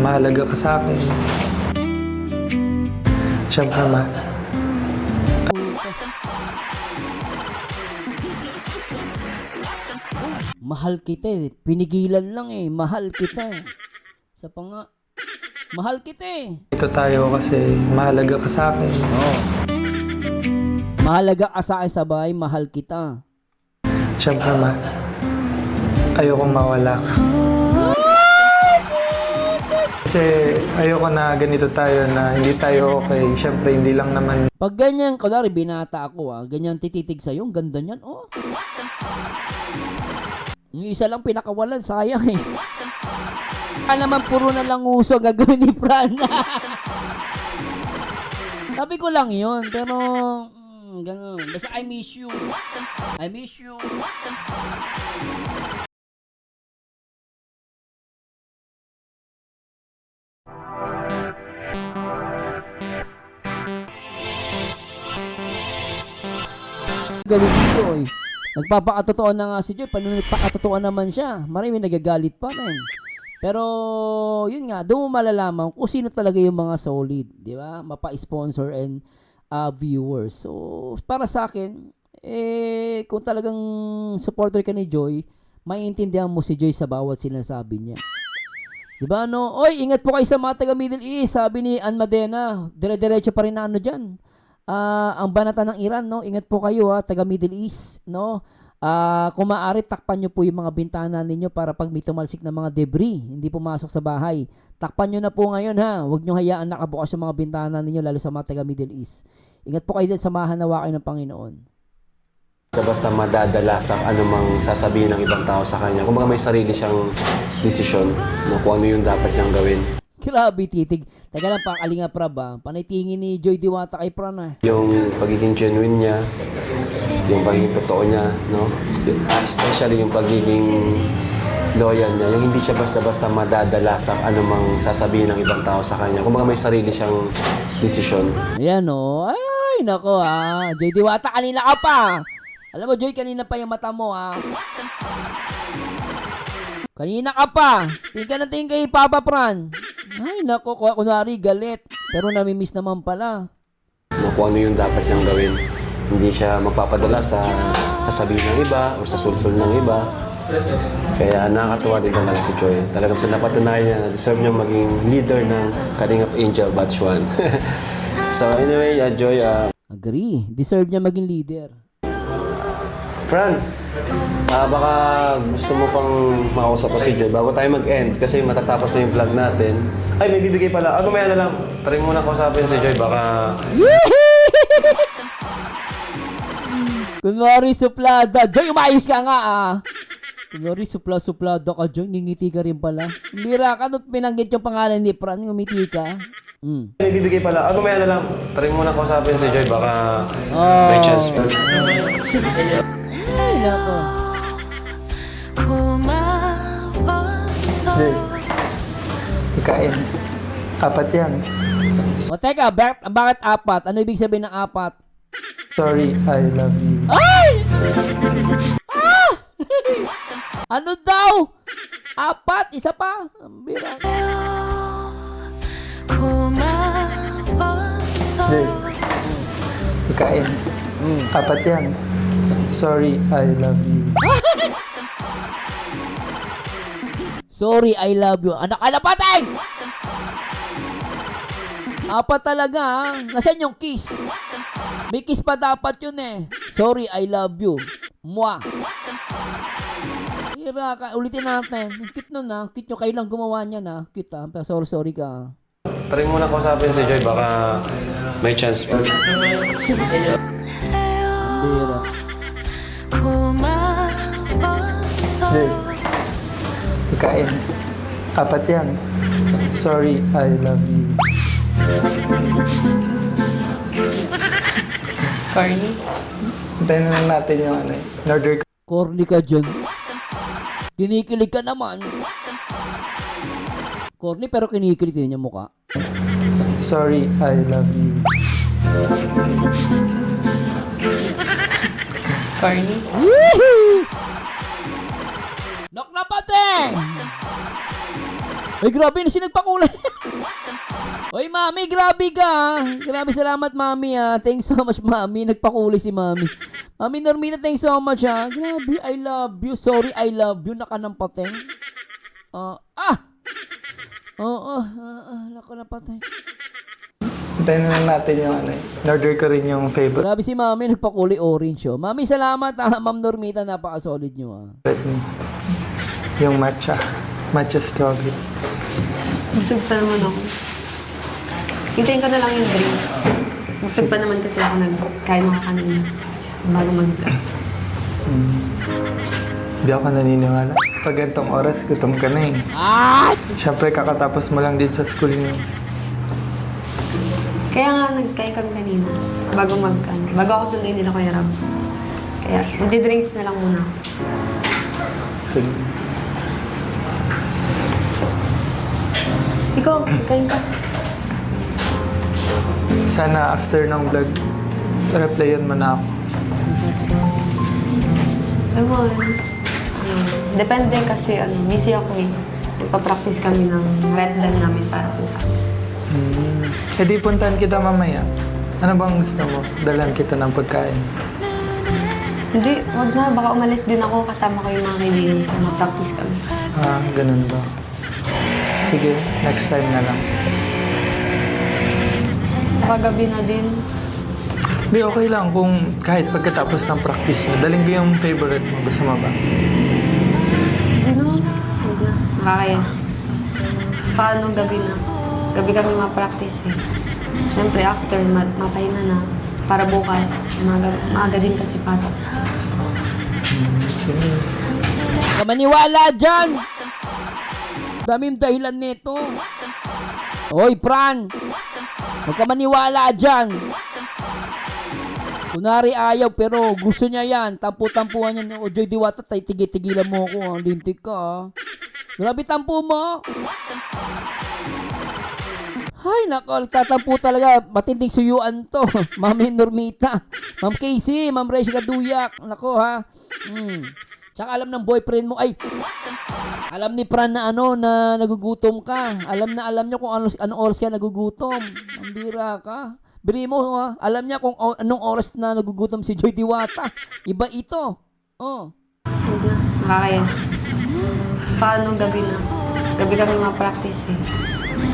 Mahalaga ka sa akin. Siyempre, Mahal kita eh. Pinigilan lang eh. Mahal kita eh. Sa pa nga. Mahal kita eh. ito tayo kasi mahalaga ka sa akin. Oo. Mahalaga ka sa akin sa bahay. Mahal kita. Siyempre, ayokong mawala ka. Kasi ayoko na ganito tayo na hindi tayo okay. Siyempre, hindi lang naman Pag ganyan, kunwari binata ako ganyan tititig sa'yo. Ang ganda niyan. Oh. Yung isa lang pinakawalan. Sayang eh. Naman puro na lang uso gagawin ni Fran. Sabi ko lang yun, pero ganun. Basta I miss you. I miss you. Galit dito eh. Nagpapakatotoo na nga si Joy. Paano nagpakatotoo naman siya? Marami nagagalit pa rin. Pero, yun nga, doon mo malalaman kung sino talaga yung mga solid, di ba? Mapa-sponsor and viewers. So, para sa akin, kung talagang supporter ka ni Joy, maiintindihan mo si Joy sa bawat sinasabi niya. Di ba, no? Oy, ingat po kayo sa mga taga Middle East, sabi ni Ann Madena. Dire-diretso pa rin na ano dyan. Ang banatan ng Iran, no? Ingat po kayo, taga Middle East, no? Kung maaari, takpan nyo po yung mga bintana ninyo para pag may tumalsik na mga debris, hindi pumasok sa bahay. Takpan nyo na po ngayon ha. Huwag nyo hayaan nakabukas yung mga bintana ninyo, lalo sa mga taga Middle East. Ingat po kayo din, samahan nawa kayo ng Panginoon. Basta madadala sa anumang sasabihin ng ibang tao sa kanya. Kung may sarili siyang desisyon, no, kung ano yung dapat niyang gawin. Grabe titig. Taga lang pa, Kalinga Prab panay tingin ni Joy Diwata kay Fran Yung pagiging genuine niya, yung pagiging totoo niya, no? Especially yung pagiging loyal niya, yung hindi siya basta-basta madadala sa anumang sasabihin ng ibang tao sa kanya. Kung may sarili siyang desisyon. Ayan o. Ay, nako Joy Diwata, kanina ka pa. Alam mo, Joy, kanina pa yung mata mo Kanina ka pa. Tingin ka na tingin kay Papa Fran. Ay, nako, kunwari galit. Pero namimiss naman pala. No, kung ano yung dapat niyang gawin. Hindi siya magpapadala sa sasabihin ng iba o sa sulsul ng iba. Kaya nakakatuwa din talaga si Joy. Talagang pinapatunayan niya na deserve niya maging leader ng Kalingap Angel Batch 1. So anyway, Joy, Agree. Deserve niya maging leader. Fran, baka gusto mo pang makausap ko si Joy bago tayo mag-end kasi matatapos na yung vlog natin. Ay, may bibigay pala. Mamaya na lang. Try mo na kausapin si Joy. Baka... Kunwari suplada. Joy, umayos ka nga Kunwari suplada ka, Joy. Ngingiti ka rin pala. Mira ka, nung pinanggit yung pangalan ni Fran, ngumiti ka. May bibigay pala. Mamaya na lang. Try mo na kausapin si Joy. Baka may chance pa. Ay, nako. Hey, kain. Apat yan. O teka, bakit apat? Ano ibig sabihin ng apat? Sorry, I love you. Ay! Ano daw? Apat? Isa pa? Ang bira. Hey, kain. Apat yan. Sorry, I love you. Sorry, I love you. Anak, patay! Apat talaga Nasaan yung kiss? May kiss pa dapat yun Sorry, I love you. Mwah. Hira ka. Ulitin natin. Ang cute nun Cute nyo. Kayo lang gumawa niya Cute Pero sorry ka. Try mo na kausapin si Joy. Baka may chance pa. Hira. Hey, kain. Apat yan. Sorry, I love you. Corny? Hintayin na lang natin yung in-order ko. Corny ka dyan. Kinikilig ka naman. Corny pero kinikilig din yung mukha. Sorry, I love you. Corny? Nok na pati! Ay, grabe na sinagpakulay. Oy, Mami, grabe ka. Grabe, salamat, Mami, Thanks so much, Mami. Nagpakulay si Mami. Mami Normita, thanks so much, Grabe, I love you. Sorry, I love you. Nakanampateng. Nako na patay. Hintayin na lang natin yung ano. In-order ko rin yung favorite Grabe si Mami, nagpakulay orange, Mami, salamat, Ma'am Normita. Napaka-solid nyo, mo. Yung matcha. Matcha strawberry. Busog pa naman ako. Hintayin ko na lang yung drinks. Busog pa naman kasi ako nagkain mga kanina bago mag-vlog. Hindi ako naniniwala. Pag gantong oras, gutom ka na eh. Siyempre, kakatapos mo lang din sa school niyo. Kaya nga nagkain kami kanina bago ako sunduin nila Kuya Rab. Kaya magdi-drinks na lang muna ako. Sige. Ikaw, kain ka. Sana after ng vlog, replyan mo na ako. Ewan. Depende kasi busy ako eh. Ipapractice kami ng red dam namin para bukas. E di puntahan kita mamaya. Ano bang gusto mo? Dalan kita ng pagkain. Hindi, wag na. Baka umalis din ako kasama ko yung mga kaibigan ko. Ma-practice kami. Ganun ba? Sige, next time na lang. Sa kagabi na din. Hindi, okay lang kung kahit pagkatapos ng practice mo, daling ko yung favorite mo. Gusto mo ba? Hindi naman. Wag na. Nakakaya. Paano gabi na? Gabi kami ma-practice eh. Siyempre, after, mapahinga na. Para bukas, maaga din kasi pasok. Sige. Ka maniwala dyan! Daming dahilan nito. Hoy, Fran! Huwag ka maniwala dyan! Kunwari ayaw, pero gusto niya yan. Tampu-tampuhan niya ng Joy Diwata. Tigil-tigilan mo ako. Lintik ka, Grabe tampu mo. Ay, nako. Tatampu talaga. Matinding suyuan to. Mami Normita. Ma'am Casey. Ma'am Reshka Duyak. Nako, Tsaka alam ng boyfriend mo. Ay, alam ni Fran na na nagugutom ka. Alam niya kung anong oras ka nagugutom. Ang bira ka. Biri mo, alam niya kung anong oras na nagugutom si Joy Diwata. Iba ito. Wag na. Nakakaya. Paano gabi na? Gabi kami ma-practice eh.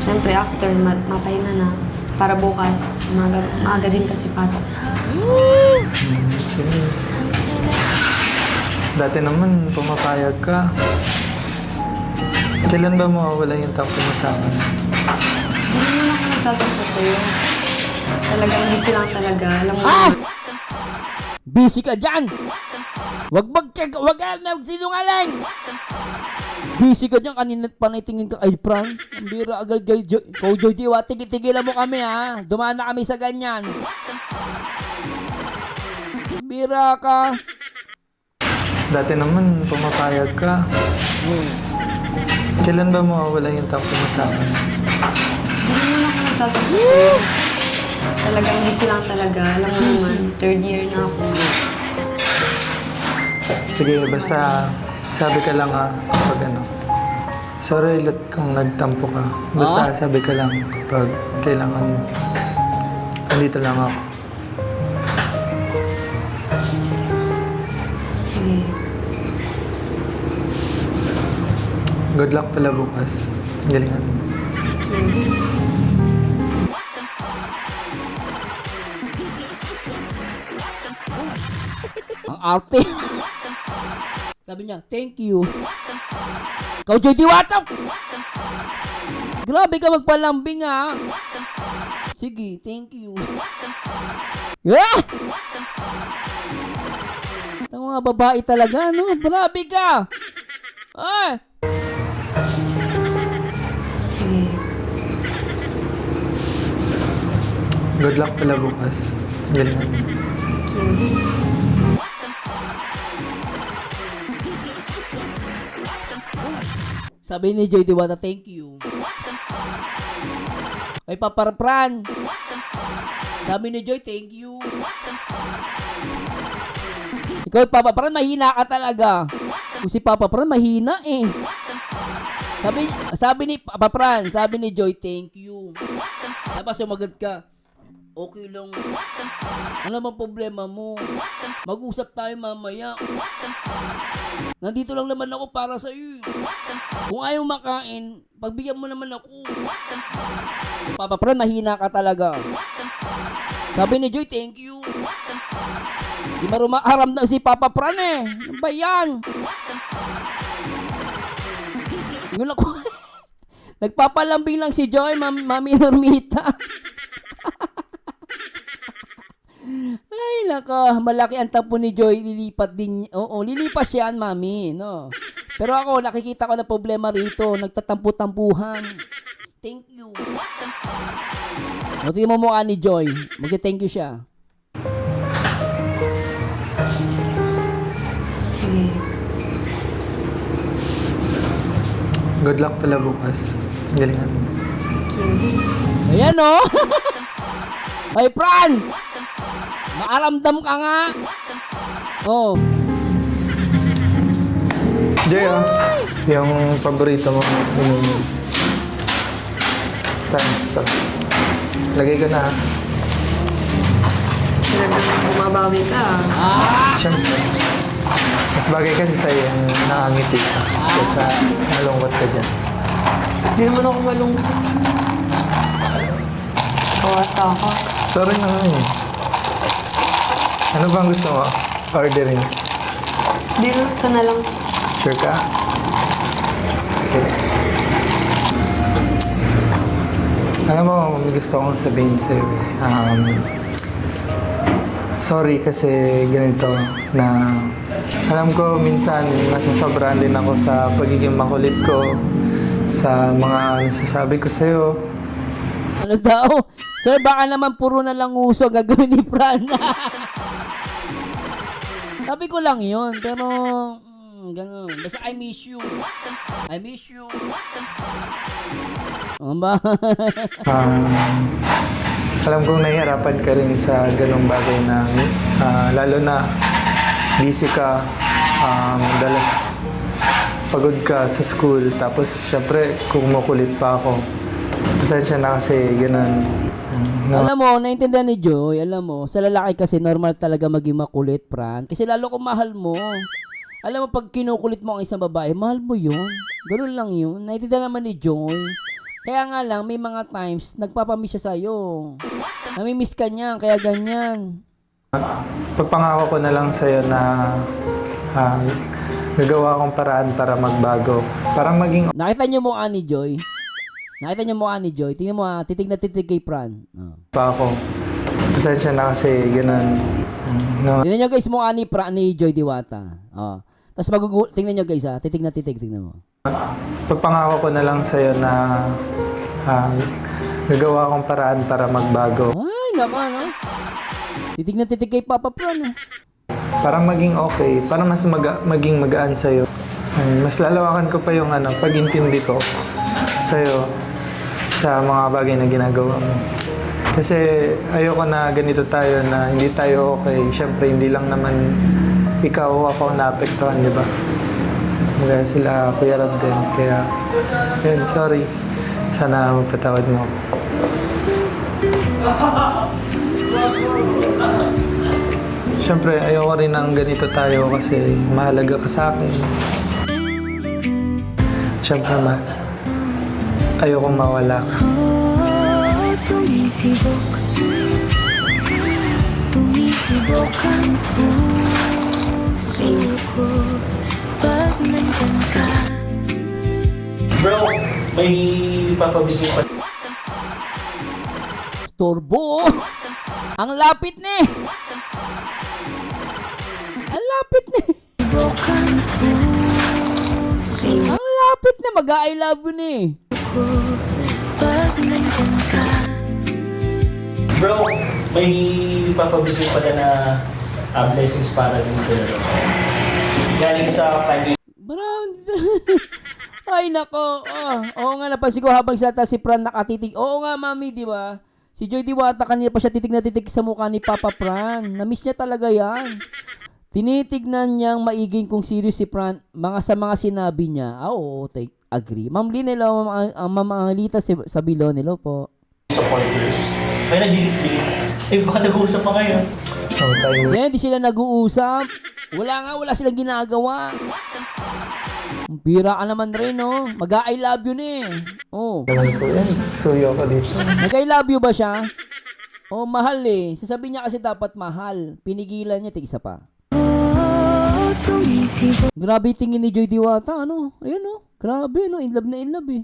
Siyempre, after, mapahinga na. Para bukas, maaga din kasi pasok. Sige. Dati naman, pumapayag ka. Kailan ba mawawala yung tampo mo sa akin? Hindi naman ako nagtatampo sa'yo. Talagang busy lang talaga. Alam mo Busy ka dyan! Wag ka sinungaling! Busy ka dyan, kanina pa naitingin ka kay Fran. Ang bira agad kay Joy Diwata. Tigilan mo kami, Dumaan na kami sa ganyan. Ang bira ka. Dati naman, pumapayag ka. Kailan ba mawawala yung tampo mo sa akin? Hindi naman ako nagtatampo sa'yo. Talagang busy lang talaga. Alam mo naman, third year na ako. Sige, basta sabi ka lang kapag sorry ulit kung nagtampo ka. Basta sabi ka lang kapag kailangan mo. Andito lang ako. Sige. Good luck pala bukas. Galingan mo. Ang arte. Sabi niya, thank you. Ikaw, Joy Diwata! Grabe ka magpalambing, Sige, thank you. Ang mga babae talaga, Grabe ka! Ay! Sige. Good luck pala bukas. Galingan mo. Sige. Sabi ni Joy Diwata, thank you. Ay, paparapran. Sabi ni Joy, thank you. Ikaw, Papa Pran, mahina ka talaga. Kung si Papa Pran, mahina eh. Sabi ni Papa Fran, sabi ni Joy, thank you. Tapos sumagot ka, okay lang. Ano bang problema mo? Mag-usap tayo mamaya. Nandito lang naman ako para sa iyo. Kung ayaw makain, pagbigyan mo naman ako. Papa Fran, mahina ka talaga. Sabi ni Joy, thank you. Di marumaramdam si Papa Fran eh. Ano ba yan? Yun ako. Nagpapalambing lang si Joy, Mami Normita. Ay, nako. Malaki ang tampo ni Joy. Lilipat din. Oo, lilipas yan, Mami. No? Pero ako, nakikita ko na problema rito. Nagtatampu-tampuhan. Thank you. Tingnan mo mukha ni Joy. Mag-thank you siya. Sige. Good luck pala bukas. Galingan mo. Thank you. Ayan o. Ay, Fran! Maaramdam ka nga. Oh. Jay, yung paborito mo. Thanks. Lagay ko na. Talagang bumabawi ka. Siyempre. Mas bagay kasi sa'yo yung nakangiti ka. Kesa malungkot ka dyan. Hindi naman ako malungkot. Kawasa ako. Sorry na nga eh. Ano bang gusto mo? Ordering. Hindi na, ito na lang. Sure ka? Sige. Alam mo, may gusto kong sabihin sa'yo. Sorry kasi ganito na alam ko minsan nasasobrahan din ako sa pagiging makulit ko sa mga nasasabi ko sa'yo. Ano daw? Sir, baka naman puro na lang uso gagawin ni Fran. Sabi ko lang yun, pero ganun. Basta I miss you. I miss you. Ano ba? Alam kong nahihirapan ka rin sa ganong bagay na lalo na busy ka, dalas pagod ka sa school, tapos syempre kumukulit pa ako. Pasensya na kasi ganun. No. Alam mo, naintindihan ni Joy, alam mo, sa lalaki kasi normal talaga maging makulit, Fran. Kasi lalo kung mahal mo. Alam mo, pag kinukulit mo ang isang babae, mahal mo yun. Ganun lang yun. Naintindihan naman ni Joy. Kaya nga lang, may mga times, nagpapamiss siya sa'yo. Namimiss ka niya, kaya ganyan. Pagpangako ko na lang sa'yo na gagawa akong paraan para magbago. Parang maging Nakita niyo mukha ni Joy? Nakita niyo mukha ni Joy? Tingnan mo titig na titig kay Fran. Oh. pa ako. Pasensya na kasi ganun. No. Tingnan niyo guys mukha ni Fran ni Joy Diwata. Oh. Tapos tingnan niyo guys titig na titig, tingnan mo. Pagpangako ko na lang sa'yo na gagawa akong paraan para magbago. Ay, naku, no? Titig na titig kay Papa Fran. Parang maging okay, para mas maging magaan sa'yo. Mas lalawakan ko pa yung pag-intindi ko sa'yo sa mga bagay na ginagawa mo. Kasi ayoko na ganito tayo na hindi tayo okay. Siyempre, hindi lang naman ikaw o ako naapektuhan, di ba? Mga sila Kuya Rab din. Kaya, yun, sorry. Sana magpatawad mo ako. Siyempre, ayoko rin ng ganito tayo kasi mahalaga ka sa akin. Siyempre, ayokong mawala ka. Tumitibok ang puso ko pag nandyan ka. Bro, may papabisin pa. Turbo! Ang lapit ni! Ang lapit ni! Tibok ang puso Ang lapit na mag-I love you ni! ko pag nandyan ka. Bro, may papabisin pala na blessings para din sa galing sa family. Brown! Ay nako! Oo nga, napansin ko habang salta si Fran nakatitig. Oo nga, mami, di ba? Si Joy Diwata kanina pa siya titig na titig sa mukha ni Papa Fran. Na-miss niya talaga yan. Tinitignan niyang maiging kung serious si Fran sa mga sinabi niya. Oo, agree. Ma'am Lynn, hello. Ma'am Angelita Sabilo, hello po. Supporters. May nagdilit-dilit. Eh, baka nag-uusap pa ngayon. Oh, tayo. Yan, hindi sila nag-uusap. Wala silang ginagawa. Bira ka naman rin, no? Mag-I love you na eh. Oh. Naman po yan. Suyo ko dito. Nag-I love you ba siya? Oh, mahal eh. Sasabihin niya kasi dapat mahal. Pinigilan niya, tig isa pa. Oh, tumitibok Grabe yung tingin ni Joy Diwata, ano? Ayun, oh. Grabe, no? In love na in love eh.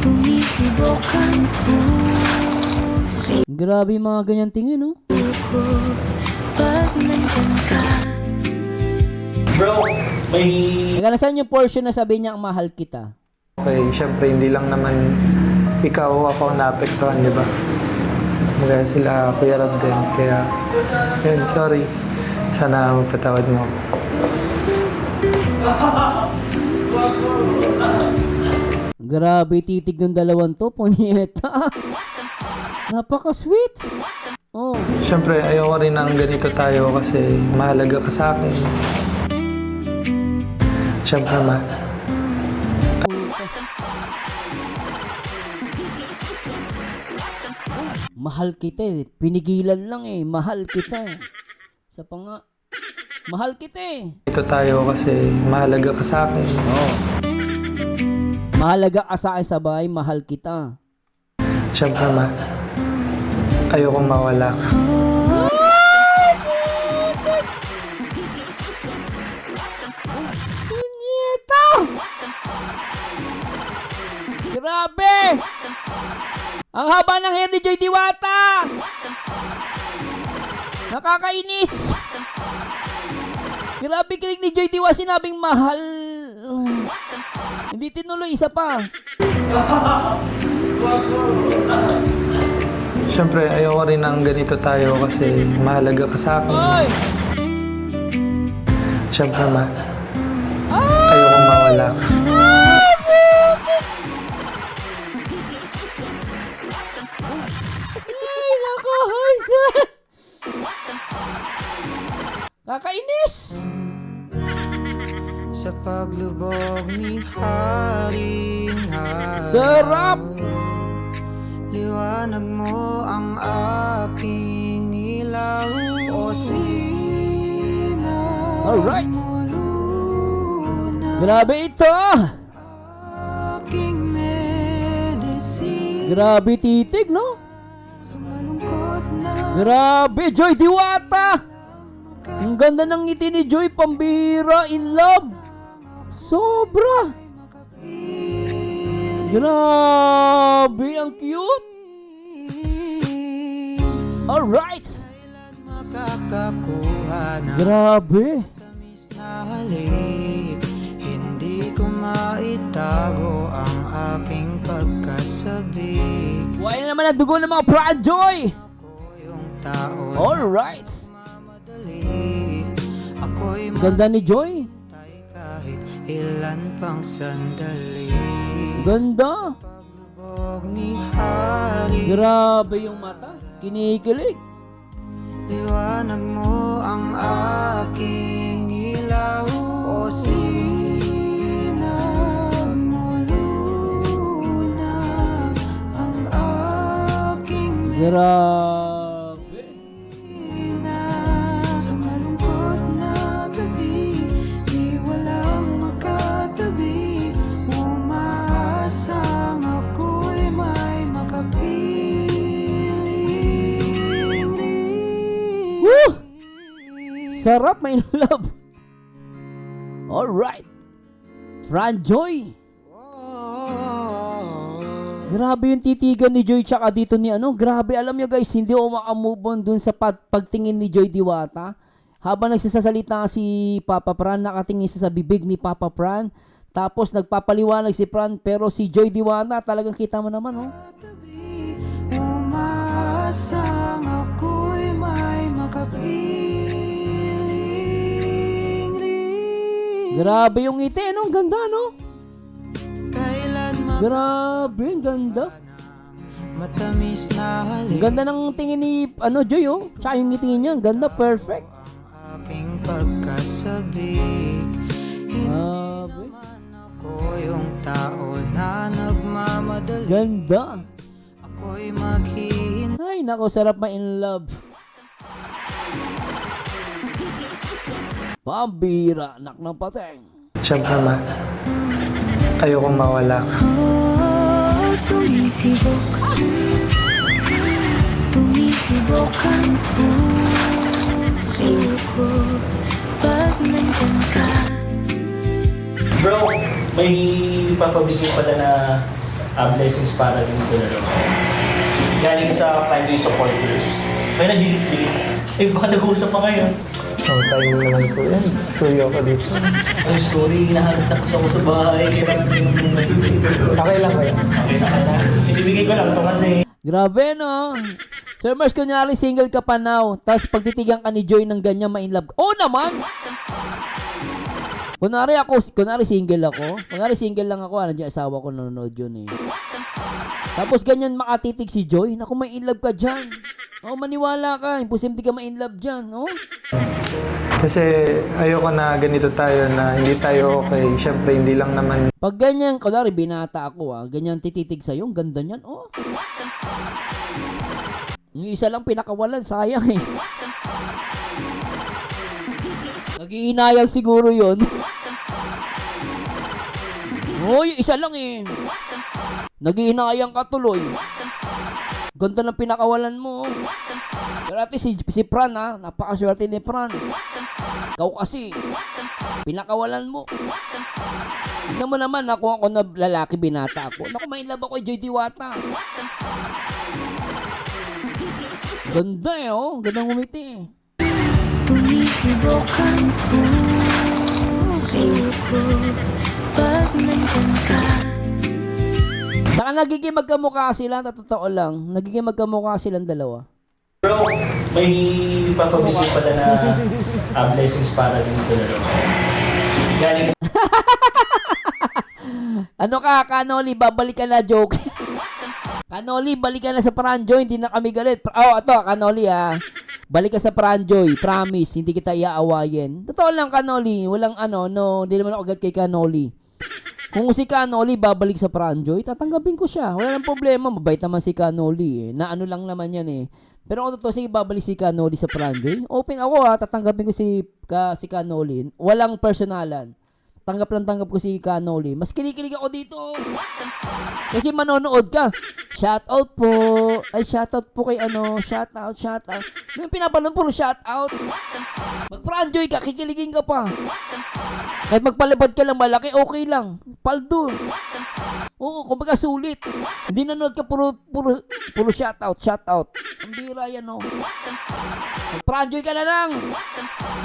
tumitibok ang puso Grabe yung mga ganyan tingin, no? ko pag nandyan ka. Bro, may... Teka, nasaan yung portion na sabihin niya ang mahal kita? Okay, syempre hindi lang naman ikaw ako ang naapektuhan, di ba? Mga sila Kuya Rob din. Kaya, yun, sorry. Sana mapatawad mo ako. Grabe titig ng dalawang to, punyeta. Napaka-sweet. Oh. Syempre, ayoko rin ng ganito tayo kasi mahalaga ka sa akin. Syempre, Mahal kita eh. Pinigilan lang eh. Mahal kita eh. Sa pa nga. Mahal kita eh. dito tayo kasi mahalaga ka sa akin. Mahalaga ka sa akin sa bahay. Mahal kita. Syempre, ayokong mawala ka. Punyeta! Grabe! Ang haba ng hair ni Joy Diwata! Nakakainis! Grabe kilig ni Joy Diwata, sinabing mahal. Hindi tinuloy, isa pa. Syempre, ayoko rin ng ganito tayo kasi mahalaga ka sa akin. Ay! Syempre, ayokong mawala ka. Ay, nako, Haisa! Kakainis! Sa paglubog ni Haring Araw, Sarap! liwanag mo ang aking ilaw. O sina Alright! luna, Grabe ito! aking medicine. Grabe titig, no? Sa malungkot na Grabe, Joy Diwata! Ang ganda ng ngiti ni Joy, pambihira, in love! Sobra! Grabe, ang cute! Alright! makakakuha ng Grabe! tamis na halik. Hindi ko maitago ang aking pagkasabik. Buhay na naman ang dugo ng mga Pride Joy! Ako yung tao na Alright! madali. Ako'y Ganda ni Joy! matay kahit ilan pang sandali. Ganda! Paglubog ni Hari, Grabe yung mata! Kinikilig! liwanag mo ang aking ilaw. O sinag mo luna ang aking Grabe! medina. Sa malungkot na gabi, di walang makatabi. Umaasang ako'y may makapiling. Woo! Sarap, my love! Alright! Fran Joy! Grabe yung titigan ni Joy tsaka dito ni ano. Grabe, alam nyo guys, hindi ako makamove on dun sa pagtingin ni Joy Diwata. Habang nagsasalita si Papa Fran, nakatingin siya sa bibig ni Papa Fran. Tapos nagpapaliwanag si Fran, pero si Joy Diwata talagang kita mo naman, oh. Umaasang ako'y may makapiling. Grabe yung ngiti, no? Ang ganda, no? Kailan Grabe, ang ganda. matamis na Ang halik ganda ng tingin ni Joy, oh. Tsaka yung ngiti niya, ang ganda, perfect. aking pagkasabik. Grabe. Ako yung tao na nagmamadali. Ganda. Ako'y maghihintay. Ay, nako, sarap ma-in love. Pambira, anak ng pateng. Siyempre ayokong mawala. Oh, tumitibok. Tumitibok ang puso ko pag nandyan ka. Bro, may papabigay pala na blessings para din sa laro. Galing sa family supporters. May nagbilit-bilit. Eh, baka nag-uusap pa ngayon. Ang time mo naman po yan. Suyo ko dito. Ay, sorry, hinahanap na ako sa bahay. Okay lang kayo. Okay na. Ibibigay ko lang to kasi Grabe, no? Sir Mars, kunyari single ka pa now, tapos pagtitigan ka ni Joy ng ganyan, ma-in love ka. Oo naman! Kunwari single lang ako, nandiyan asawa ko nanonood yun eh. Tapos ganyan makatitig si Joy, naku, may in love ka dyan. Oh, maniwala ka, imposible ka ma-in love dyan, oh. Kasi ayoko na ganito tayo na hindi tayo okay. Siyempre, hindi lang naman Pag ganyan, kunwari binata ako ganyan tititig sa'yo, ang ganda niyan, oh. Yung isa lang pinakawalan, sayang eh. Nag-iinayang siguro yun. Oh, yung isa lang eh. Nag-iinayang ka tuloy. Ganda ng pinakawalan mo. Pero ate si Fran napakaswerte ni Fran. Ikaw kasi, pinakawalan mo. Tignan mo naman, ako na lalaki, binata ako. Naku, may love ako kay Joy Diwata. Ganda eh, oh. Gandang umiti eh. Tumitibok ang puso ko pag nandyan ka. Saka nagiging magkamukha sila, totoo lang. Nagiging magkamukha silang dalawa. bro, may papabigay pala na blessings para din sa laro. Galing Ano ka, Kanoli, babalik ka na, joke. Kanoli, balik ka na sa Pranjoy, hindi na kami galit. Ito, Kanoli balik ka sa Pranjoy, promise, hindi kita iaawayin. Totoo lang, Kanoli, walang hindi naman ako agad kay Kanoli. Kung si Kanoli babalik sa Pranjoy, tatanggapin ko siya. Wala nang problema, mabait naman si Kanoli na ano lang naman yan eh. Pero kung totoo sige babalik si Kanoli sa Pranjoy, open ako tatanggapin ko si Kanoli. Walang personalan. Tanggap ko si Kanoli. Mas kinikilig ako dito. Kasi manonood ka. Shoutout po. Ay, shoutout po kay Shoutout. May pinapanood puro shoutout. Mag-Pranjoy ka, kikiligin ka pa. Kahit magpalipad ka lang malaki, okay lang. Paldo. Oo, kumbaga sulit. Hindi nanood ka puro shoutout. Ang bira yan, oh. Mag-Pranjoy ka na lang.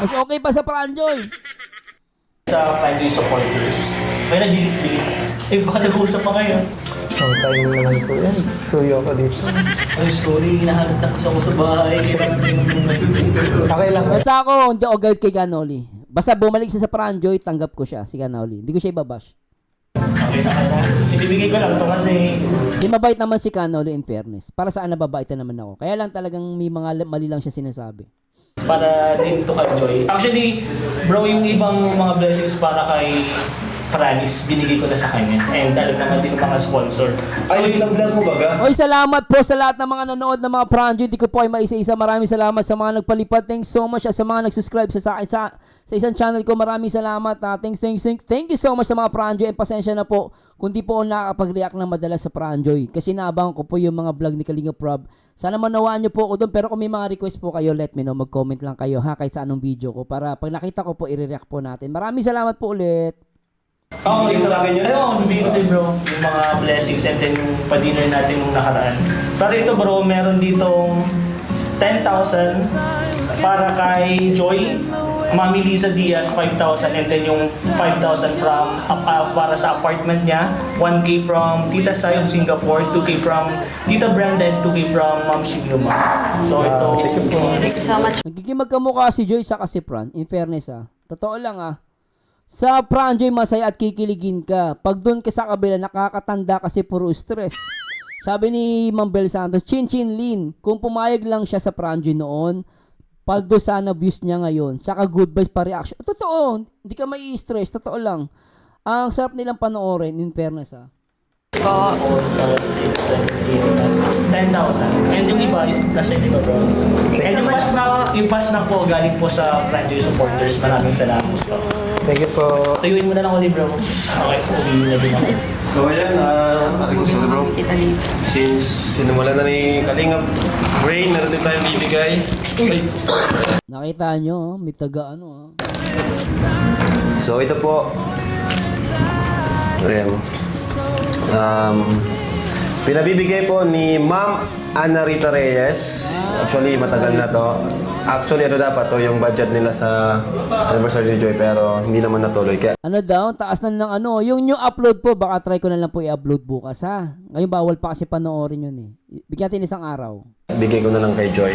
Mas okay pa sa Pranjoy. sa family supporters. May nagbilit-bilit. Eh, baka nag-uusap pa ngayon. ang time mo naman po yan. Suyo ko dito. Ay, sorry, hinahanap na ako sa bahay. Okay lang kayo. Basta ako, hindi ako galit kay Kanoli. Basta bumalik siya sa Pranjoy, tanggap ko siya, si Kanoli. Hindi ko siya ibabash. Okay na. Ibibigay ko lang to kasi Di mabait naman si Kanoli in fairness. Para saan nababait na naman ako. Kaya lang talagang may mga mali lang siya sinasabi. para din to kay Joy. Actually, bro, yung ibang mga blessings para kay Franis, binigay ko na sa kanya. And alam naman din ng mga sponsor. So, Ay, yung vlog mo baga? Oy, salamat po sa lahat ng mga nanood ng mga Pranjoy. Hindi ko po ay maisa-isa. Maraming salamat sa mga nagpalipad. Thanks so much sa mga nag-subscribe sa akin sa isang channel ko. Maraming salamat. Thank you so much sa mga Pranjoy. And pasensya na po kung di po ako nakakapag-react na madalas sa Pranjoy. Kasi naabangan ko po yung mga vlog ni Kalinga Prab. Sana manawaan nyo po ako doon. Pero kung may mga request po kayo, let me know. Mag-comment lang kayo kahit sa anong video ko. Para pag nakita ko po, i-react po natin. Maraming salamat po ulit. Bibigay mo sa akin yun? Ayun, bibigay ko sa'yo bro, yung mga blessings and then yung pa-dinner natin nung nakaraan. Pero ito bro, meron ditong 10,000 para kay Joy, Mami Lisa Diaz 5,000 and then yung 5,000 from para sa apartment niya, 1K from Tita Sai of Singapore, 2K from Tita Brenda and 2K from Ma'am Shiguma. So ito, Thank you so much. Nagiging magkamukha si Joy sa kasi Fran. In fairness totoo lang Sa Pranjoy masaya at kikiligin ka. Pag doon ka sa kabila, nakakatanda kasi puro stress. Sabi ni Ma'am Bel Santos, Chin Lin, kung pumayag lang siya sa Pranjoy noon, paldo sana views niya ngayon. Saka good vibes pa reaction. Totoo, hindi ka mai-stress, totoo lang. Ang sarap nilang panoorin, in fairness Po. 4, 5, 6, 7, 8, 10,000. And yung iba, nasa inyo ba, bro? And yung pass na po, galing po sa franchise supporters. Maraming salamat po. Thank you po. Sayuin mo na lang ulit, bro. Okay, uwi na din ako. So ayan, sorry bro. Kita dito. Since sinimula na ni Kalingap Rain, meron din tayong bibigay. Ay. Nakita nyo, may taga ano So ito po. Ayan. Pinabibigay po ni Ma'am Ana Rita Reyes. Actually, matagal na to. Actually, ano dapat to, yung budget nila sa anniversary ni Joy, pero hindi naman natuloy. Kaya Ano daw, taas na ng ano. Yung new upload po, baka try ko na lang po i-upload bukas ha. Ngayon bawal pa kasi panoorin yun eh. Bigyan natin isang araw. bigay ko na lang kay Joy.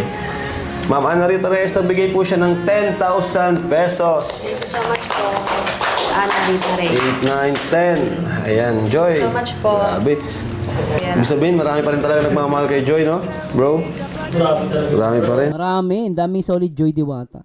Ma'am Ana Rita Reyes, nagbigay po siya ng 10,000 pesos. So much po. Ana Rita Ray. 8, 9, 10. Ayan, Joy. So much po. Grabe. Ibig sabihin, marami pa rin talaga nagmamahal kay Joy, no? Bro? Grabe talaga. Marami pa rin. Marami, ang daming solid Joy Diwata.